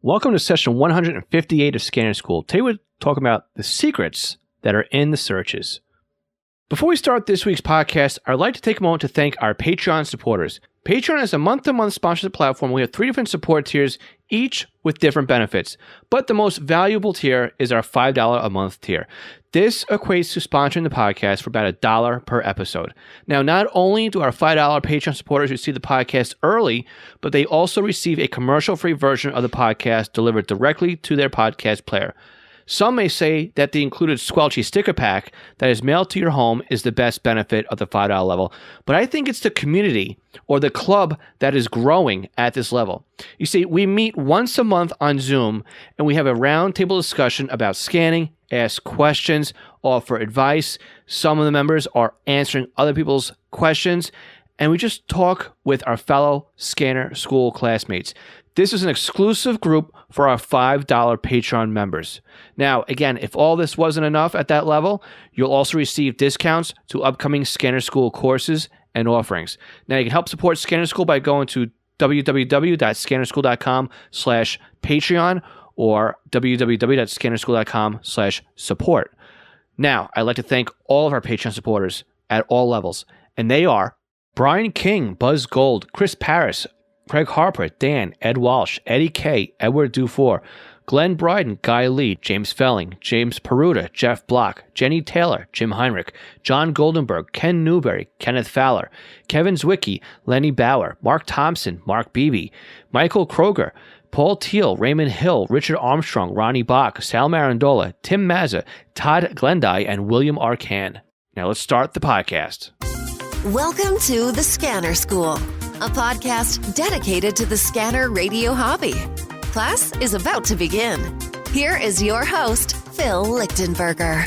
Welcome to session 158 of Scanner School. Today we're talking about the secrets that are in the searches. Before we start this week's podcast, I'd like to take a moment to thank our Patreon supporters. Patreon is a month-to-month sponsorship platform. We have 3 different support tiers, each with different benefits. But the most valuable tier is our $5 a month tier. This equates to sponsoring the podcast for about $1 per episode. Now, not only do our $5 Patreon supporters receive the podcast early, but they also receive a commercial-free version of the podcast delivered directly to their podcast player. Some may say that the included Squelchy sticker pack that is mailed to your home is the best benefit of the $5 level, but I think it's the community or the club that is growing at this level. You see, we meet once a month on Zoom and we have a roundtable discussion about scanning, ask questions, offer advice. Some of the members are answering other people's questions, and we just talk with our fellow Scanner School classmates. This is an exclusive group for our $5 Patreon members. Now, again, if all this wasn't enough at that level, you'll also receive discounts to upcoming Scanner School courses and offerings. Now, you can help support Scanner School by going to www.scannerschool.com/Patreon or www.scannerschool.com/support. Now, I'd like to thank all of our Patreon supporters at all levels, and they are Brian King, Buzz Gold, Chris Paris, Craig Harper, Dan, Ed Walsh, Eddie K, Edward Dufour, Glenn Bryden, Guy Lee, James Felling, James Peruta, Jeff Block, Jenny Taylor, Jim Heinrich, John Goldenberg, Ken Newberry, Kenneth Fowler, Kevin Zwicky, Lenny Bauer, Mark Thompson, Mark Beebe, Michael Kroger, Paul Teal, Raymond Hill, Richard Armstrong, Ronnie Bach, Sal Marandola, Tim Mazza, Todd Glendy, and William R. Can. Now let's start the podcast. Welcome to The Scanner School, a podcast dedicated to the scanner radio hobby. Class is about to begin. Here is your host, Phil Lichtenberger.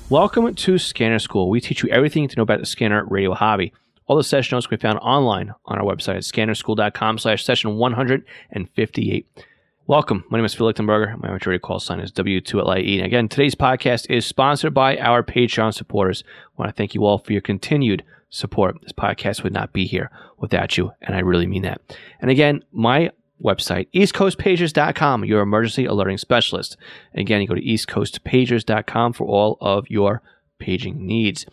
Welcome to Scanner School. We teach you everything you need to know about the scanner radio hobby. All the session notes can be found online on our website at scannerschool.com/session 158. Welcome. My name is Phil Lichtenberger. My maturity call sign is W2LIE. And again, today's podcast is sponsored by our Patreon supporters. I want to thank you all for your continued support. This podcast would not be here without you, and I really mean that. And again, my website, eastcoastpagers.com, your emergency alerting specialist. And again, you go to eastcoastpagers.com for all of your paging needs.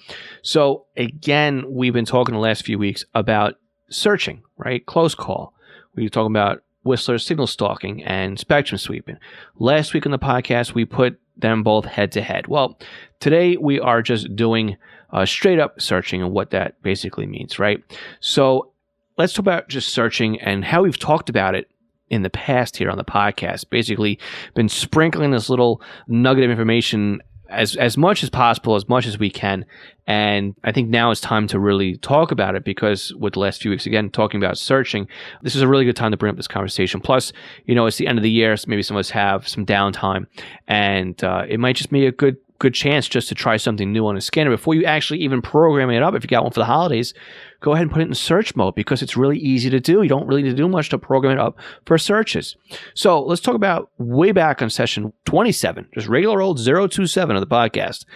So again, we've been talking the last few weeks about searching, right? Close call. We were talking about Whistler signal stalking and spectrum sweeping. Last week on the podcast, we put them both head to head. Well, today we are just doing straight up searching and what that basically means, right? So let's talk about just searching and how we've talked about it in the past here on the podcast. Basically been sprinkling this little nugget of information as much as possible, as much as we can. And I think now is time to really talk about it, because with the last few weeks, again, talking about searching, this is a really good time to bring up this conversation. Plus, it's the end of the year, so maybe some of us have some downtime, and it might just be a good chance just to try something new on a scanner before you actually even program it up. If you got one for the holidays, go ahead and put it in search mode, because it's really easy to do. You don't really need to do much to program it up for searches. So let's talk about way back on session 27, just regular old 027 of the podcast.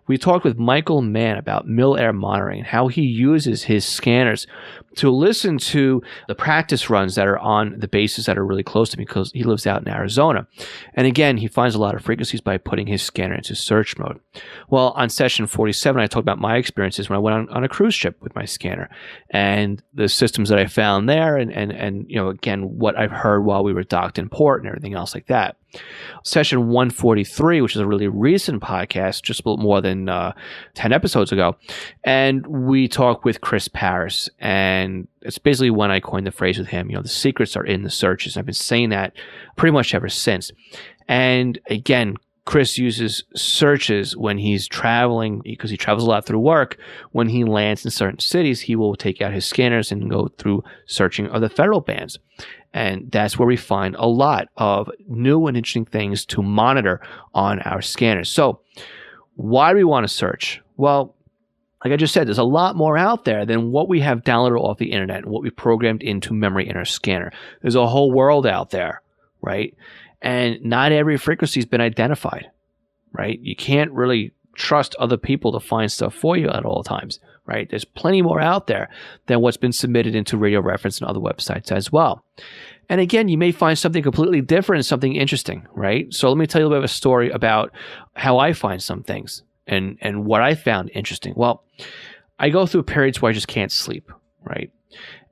We talked with Michael Mann about Mil-Air monitoring and how he uses his scanners to listen to the practice runs that are on the bases that are really close to me, because he lives out in Arizona. And again, he finds a lot of frequencies by putting his scanner into search mode. Well, on session 47, I talked about my experiences when I went on a cruise ship with my scanner and the systems that I found there, and again, what I've heard while we were docked in port and everything else like that. Session 143, which is a really recent podcast, just a little more than 10 episodes ago. And we talked with Chris Paris, and it's basically when I coined the phrase with him, the secrets are in the searches. I've been saying that pretty much ever since. And again, Chris uses searches when he's traveling, because he travels a lot through work. When he lands in certain cities, he will take out his scanners and go through searching of the federal bands. And that's where we find a lot of new and interesting things to monitor on our scanners. So why do we want to search? Well, like I just said, there's a lot more out there than what we have downloaded off the internet and what we programmed into memory in our scanner. There's a whole world out there, right? And not every frequency has been identified, right? You can't really trust other people to find stuff for you at all times, right? There's plenty more out there than what's been submitted into Radio Reference and other websites as well. And again, you may find something completely different and something interesting, right? So let me tell you a bit of a story about how I find some things and what I found interesting. Well, I go through periods where I just can't sleep, right?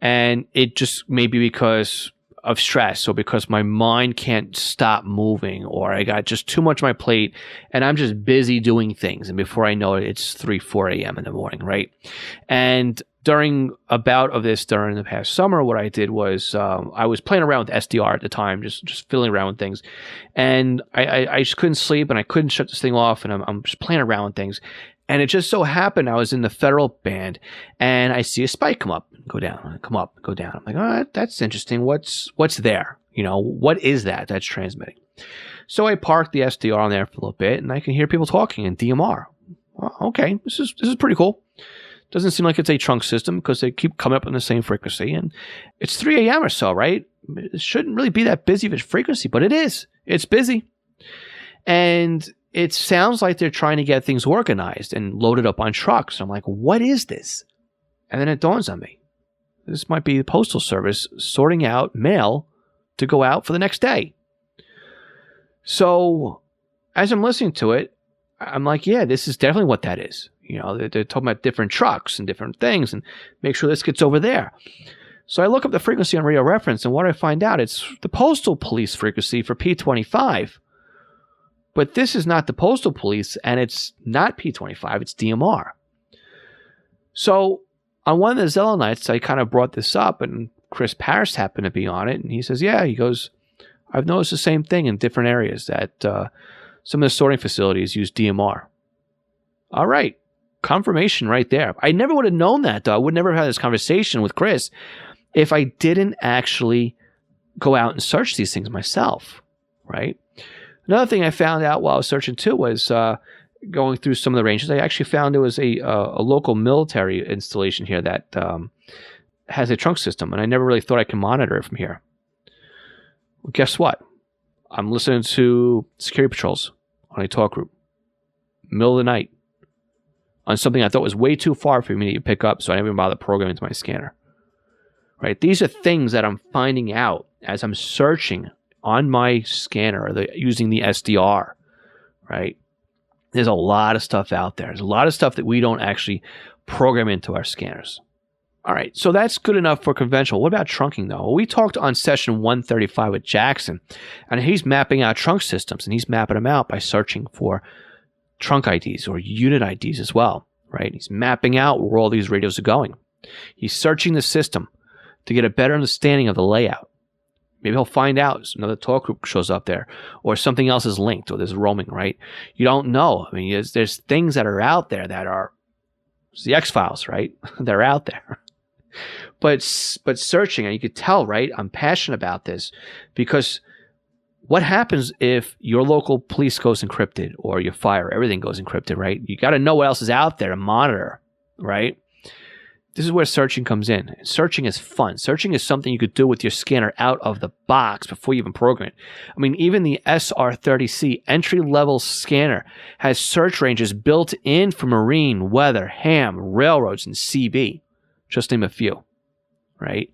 And it just may be because of stress or because my mind can't stop moving, or I got just too much on my plate and I'm just busy doing things. And before I know it, it's 3, 4 a.m. in the morning, right? And during a bout of this during the past summer, what I did was I was playing around with SDR at the time, just fiddling around with things. And I just couldn't sleep and I couldn't shut this thing off, and I'm just playing around with things. And it just so happened I was in the federal band and I see a spike come up, go down, come up, go down. I'm like, oh, that's interesting. What's there? You know, what is that's transmitting? So I parked the SDR on there for a little bit and I can hear people talking in DMR. Well, okay, this is pretty cool. Doesn't seem like it's a trunk system because they keep coming up on the same frequency. And it's 3 a.m. or so, right? It shouldn't really be that busy of a frequency, but it is. It's busy. And it sounds like they're trying to get things organized and loaded up on trucks. I'm like, what is this? And then it dawns on me. This might be the Postal Service sorting out mail to go out for the next day. So as I'm listening to it, I'm like, yeah, this is definitely what that is. You know, they're talking about different trucks and different things and make sure this gets over there. So I look up the frequency on Radio Reference, and what I find out, it's the Postal Police frequency for P25. But this is not the Postal Police, and it's not P25, it's DMR. So on one of the Zello nights, I kind of brought this up, and Chris Parris happened to be on it, and he says, yeah, he goes, I've noticed the same thing in different areas, that some of the sorting facilities use DMR. All right, confirmation right there. I never would have known that, though. I would never have had this conversation with Chris if I didn't actually go out and search these things myself, right? Another thing I found out while I was searching too was going through some of the ranges. I actually found there was a local military installation here that has a trunk system, and I never really thought I could monitor it from here. Well, guess what? I'm listening to security patrols on a talk group, middle of the night, on something I thought was way too far for me to pick up, so I never even bothered programming to my scanner. Right? These are things that I'm finding out as I'm searching on my scanner, using the SDR, right? There's a lot of stuff out there. There's a lot of stuff that we don't actually program into our scanners. All right, so that's good enough for conventional. What about trunking, though? Well, we talked on session 135 with Jackson, and he's mapping out trunk systems, and he's mapping them out by searching for trunk IDs or unit IDs as well, right? He's mapping out where all these radios are going. He's searching the system to get a better understanding of the layout. Maybe he'll find out another talk group shows up there, or something else is linked, or there's roaming, right? You don't know. I mean, there's things that are out there that are it's the X-Files, right? They're out there. But searching, and you could tell, right? I'm passionate about this because what happens if your local police goes encrypted or your fire, everything goes encrypted, right? You got to know what else is out there to monitor, right? This is where searching comes in. Searching is fun. Searching is something you could do with your scanner out of the box before you even program it. I mean, even the SR30C entry-level scanner has search ranges built in for marine, weather, ham, railroads, and CB. Just name a few, right?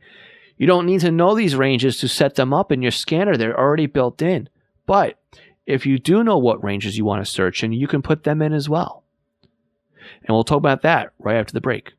You don't need to know these ranges to set them up in your scanner. They're already built in. But if you do know what ranges you want to search in, you can put them in as well. And we'll talk about that right after the break.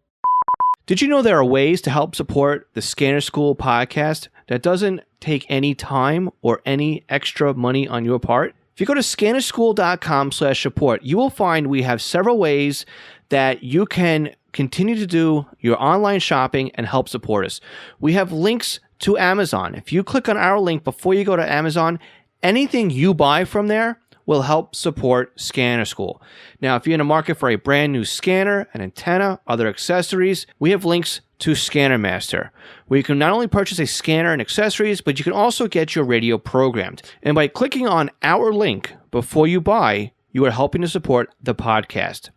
Did you know there are ways to help support the Scanner School podcast that doesn't take any time or any extra money on your part? If you go to scannerschool.com/support, you will find we have several ways that you can continue to do your online shopping and help support us. We have links to Amazon. If you click on our link before you go to Amazon, anything you buy from there will help support Scanner School. Now, if you're in the market for a brand new scanner, an antenna, other accessories, we have links to Scanner Master, where you can not only purchase a scanner and accessories, but you can also get your radio programmed. And by clicking on our link before you buy, you are helping to support the podcast.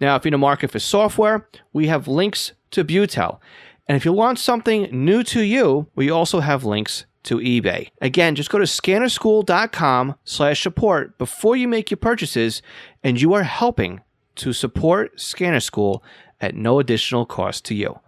Now, if you're in the market for software, we have links to Butel. And if you want something new to you, we also have links to eBay. Again, just go to scannerschool.com/support before you make your purchases, and you are helping to support Scanner School at no additional cost to you.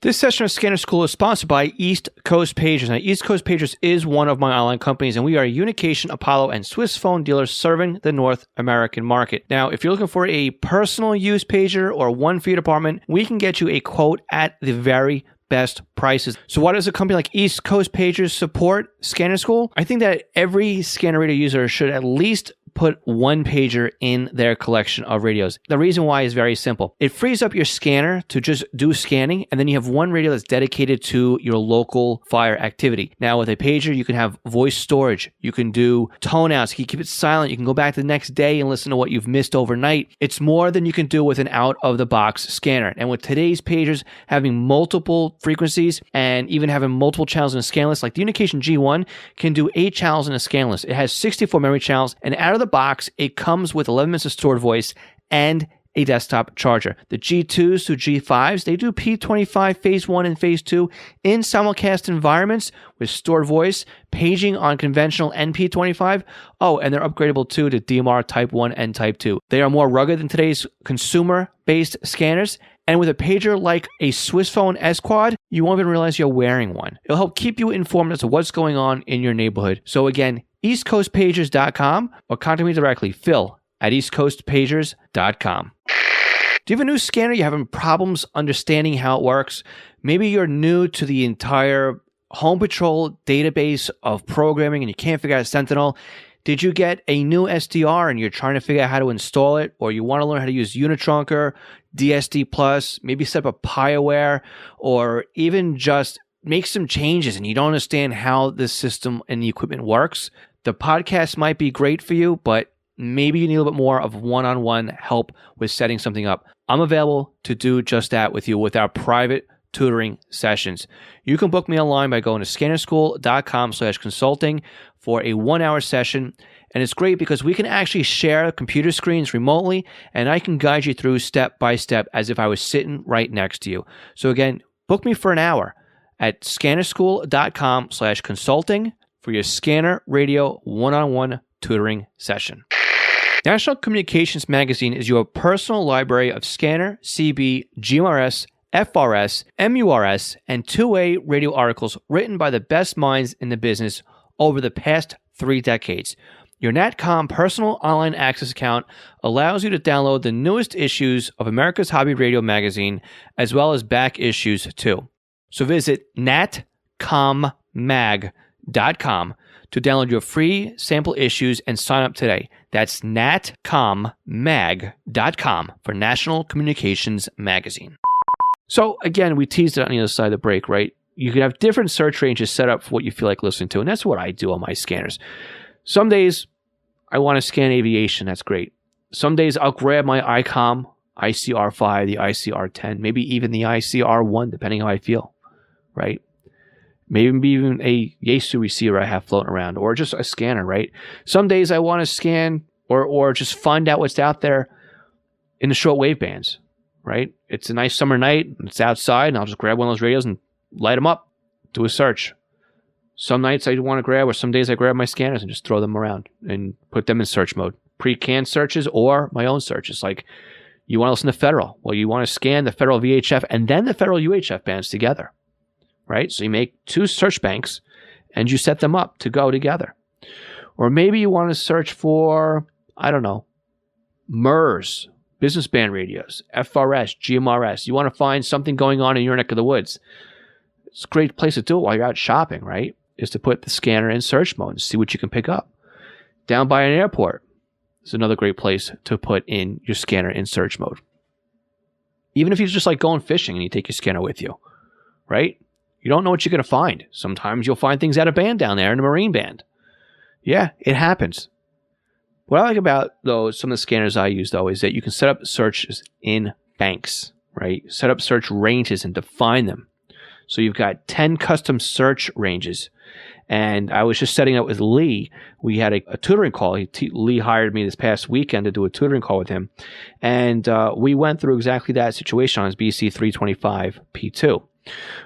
This session of Scanner School is sponsored by East Coast Pagers. Now, East Coast Pagers is one of my online companies, and we are Unication, Apollo, and Swiss phone dealers serving the North American market. Now, if you're looking for a personal use pager or one for your department, we can get you a quote at the very best prices. So why does a company like East Coast Pagers support Scanner School? I think that every Scanner radio user should at least put one pager in their collection of radios. The reason why is very simple. It frees up your scanner to just do scanning, and then you have one radio that's dedicated to your local fire activity. Now, with a pager, you can have voice storage. You can do tone outs. You can keep it silent. You can go back the next day and listen to what you've missed overnight. It's more than you can do with an out-of-the-box scanner. And with today's pagers having multiple frequencies and even having multiple channels in a scan list, like the Unication G1 can do 8 channels in a scan list. It has 64 memory channels, and out of the box, it comes with 11 minutes of stored voice and a desktop charger. The G2s to G5s, they do P25 Phase 1 and Phase 2 in simulcast environments with stored voice, paging on conventional and P25. Oh, and they're upgradable too to DMR Type 1 and Type 2. They are more rugged than today's consumer-based scanners. And with a pager like a Swiss phone S-Quad, you won't even realize you're wearing one. It'll help keep you informed as to what's going on in your neighborhood. So again, eastcoastpagers.com or contact me directly, phil@eastcoastpagers.com. Do you have a new scanner? You're having problems understanding how it works? Maybe you're new to the entire Home Patrol database of programming and you can't figure out Sentinel. Did you get a new SDR and you're trying to figure out how to install it? Or you want to learn how to use Unitrunker, DSD Plus, maybe set up a PieAware, or even just make some changes and you don't understand how the system and the equipment works? The podcast might be great for you, but maybe you need a little bit more of one-on-one help with setting something up. I'm available to do just that with you with our private tutoring sessions. You can book me online by going to scannerschool.com/consulting for a 1-hour session. And it's great because we can actually share computer screens remotely, and I can guide you through step by step as if I was sitting right next to you. So again, book me for an hour at scannerschool.com/consulting for your Scanner Radio one-on-one tutoring session. National Communications Magazine is your personal library of scanner, CB, GMRS, FRS, MURS, and two-way radio articles written by the best minds in the business over the past 3 decades. Your NatCom personal online access account allows you to download the newest issues of America's Hobby Radio magazine, as well as back issues too. So visit natcommag.com to download your free sample issues and sign up today. That's natcommag.com for National Communications Magazine. So again, we teased it on the other side of the break, right? You can have different search ranges set up for what you feel like listening to, and that's what I do on my scanners. Some days I want to scan aviation. That's great. Some days I'll grab my ICOM, ICR5, the ICR10, maybe even the ICR1, depending how I feel, right? Maybe even a Yaesu receiver I have floating around, or just a scanner, right? Some days I want to scan or just find out what's out there in the short wave bands, right? It's a nice summer night, it's outside, and I'll just grab one of those radios and light them up, do a search. Some nights I want to grab, or some days I grab my scanners and just throw them around and put them in search mode. Pre-canned searches or my own searches. Like, you want to listen to Federal. Well, you want to scan the Federal VHF and then the Federal UHF bands together, right? So you make 2 search banks and you set them up to go together. Or maybe you want to search for, I don't know, MERS, business band radios, FRS, GMRS. You want to find something going on in your neck of the woods. It's a great place to do it while you're out shopping, right? Is to put the scanner in search mode and see what you can pick up. Down by an airport is another great place to put in your scanner in search mode. Even if you're just like going fishing and you take your scanner with you, right? You don't know what you're going to find. Sometimes you'll find things out of band down there in the Marine band. Yeah, it happens. What I like about some of the scanners I use though is that you can set up searches in banks, right? Set up search ranges and define them. So you've got 10 custom search ranges. And I was just setting up with Lee. We had a tutoring call. Lee hired me this past weekend to do a tutoring call with him. And we went through exactly that situation on his BC325 P2.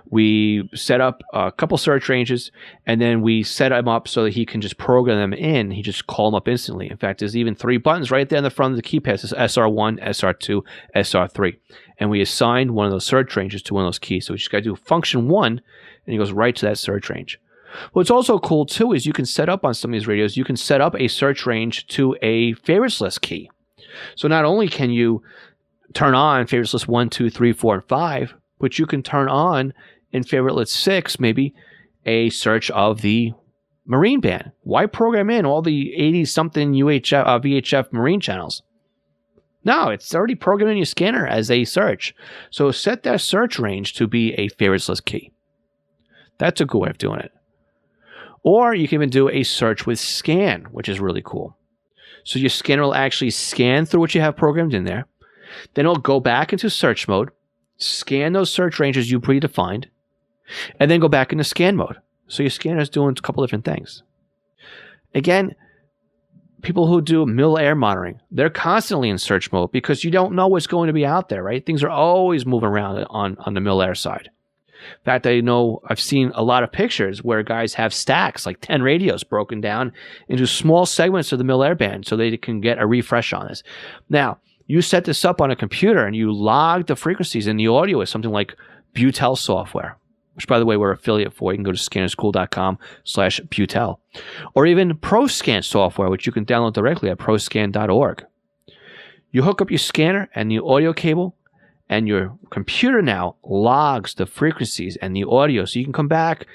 We set up a couple search ranges, and then we set him up so that he can just program them in. He just call them up instantly. In fact, there's even 3 buttons right there in the front of the keypad. It's SR1, SR2, SR3. And we assigned one of those search ranges to one of those keys. So we just got to do function 1, and he goes right to that search range. What's also cool, too, is you can set up on some of these radios, you can set up a search range to a favorites list key. So not only can you turn on favorites list 1, 2, 3, 4, and 5, but you can turn on in favorite list 6, maybe a search of the Marine Band. Why program in all the 80-something VHF Marine channels? No, it's already programmed in your scanner as a search. So set that search range to be a favorites list key. That's a good way of doing it. Or you can even do a search with scan, which is really cool. So your scanner will actually scan through what you have programmed in there. Then it'll go back into search mode, scan those search ranges you predefined, and then go back into scan mode. So your scanner is doing a couple different things. Again, people who do mil-air monitoring, they're constantly in search mode because you don't know what's going to be out there, right? Things are always moving around on the mil-air side. In fact, I've seen a lot of pictures where guys have stacks, like 10 radios broken down into small segments of the mil-air band so they can get a refresh on this. Now, you set this up on a computer and you log the frequencies in the audio with something like Butel software, which, by the way, we're an affiliate for. You can go to scannerschool.com/Butel. Or even ProScan software, which you can download directly at proscan.org. You hook up your scanner and the audio cable, and your computer now logs the frequencies and the audio. So you can come back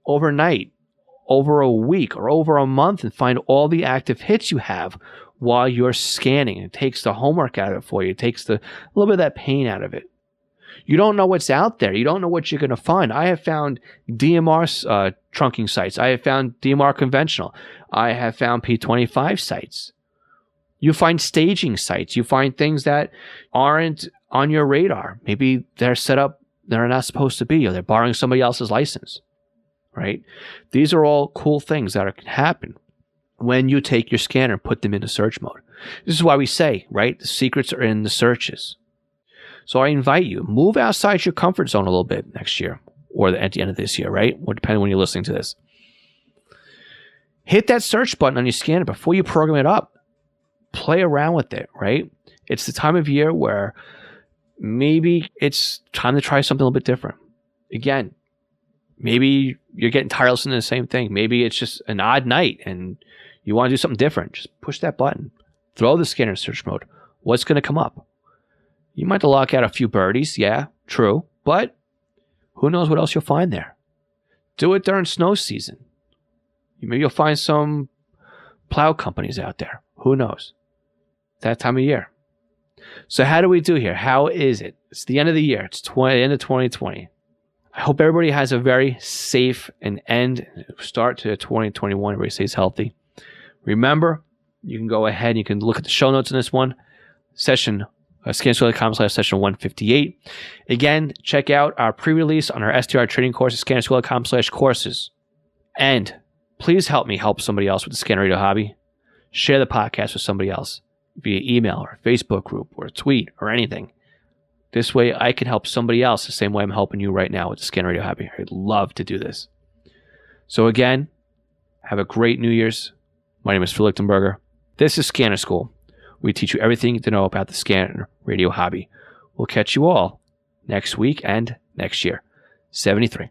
overnight, over a week, or over a month and find all the active hits you have while you're scanning. It takes the homework out of it for you. It takes a little bit of that pain out of it. You don't know what's out there. You don't know what you're going to find. I have found DMR trunking sites. I have found DMR conventional. I have found P25 sites. You find staging sites. You find things that aren't on your radar. Maybe they're set up, they're not supposed to be, or they're borrowing somebody else's license, right? These are all cool things that can happen when you take your scanner and put them into search mode. This is why we say, right, the secrets are in the searches. So I invite you, move outside your comfort zone a little bit next year, or at the end of this year, right? Or depending on when you're listening to this. Hit that search button on your scanner before you program it up. Play around with it, right? It's the time of year where maybe it's time to try something a little bit different. Again, maybe you're getting tired of listening to the same thing. Maybe it's just an odd night and you want to do something different. Just push that button. Throw the scanner in search mode. What's going to come up? You might have to lock out a few birdies. Yeah, true. But who knows what else you'll find there. Do it during snow season. Maybe you'll find some plow companies out there. Who knows? That time of year. So how do we do here? How is it? It's the end of the year. It's the end of 2020. I hope everybody has a very safe and start to 2021. Everybody stays healthy. Remember, you can go ahead and you can look at the show notes in this one. Scannerschool.com/session 158. Again, check out our pre-release on our SDR training course at scannerschool.com/courses. And please help me help somebody else with the Scanner Radio hobby. Share the podcast with somebody else via email or Facebook group or a tweet or anything. This way I can help somebody else the same way I'm helping you right now with the Scanner Radio hobby. I'd love to do this. So again, have a great New Year's. My name is Phil Lichtenberger. This is Scanner School. We teach you everything you need to know about the Scanner Radio hobby. We'll catch you all next week and next year. 73.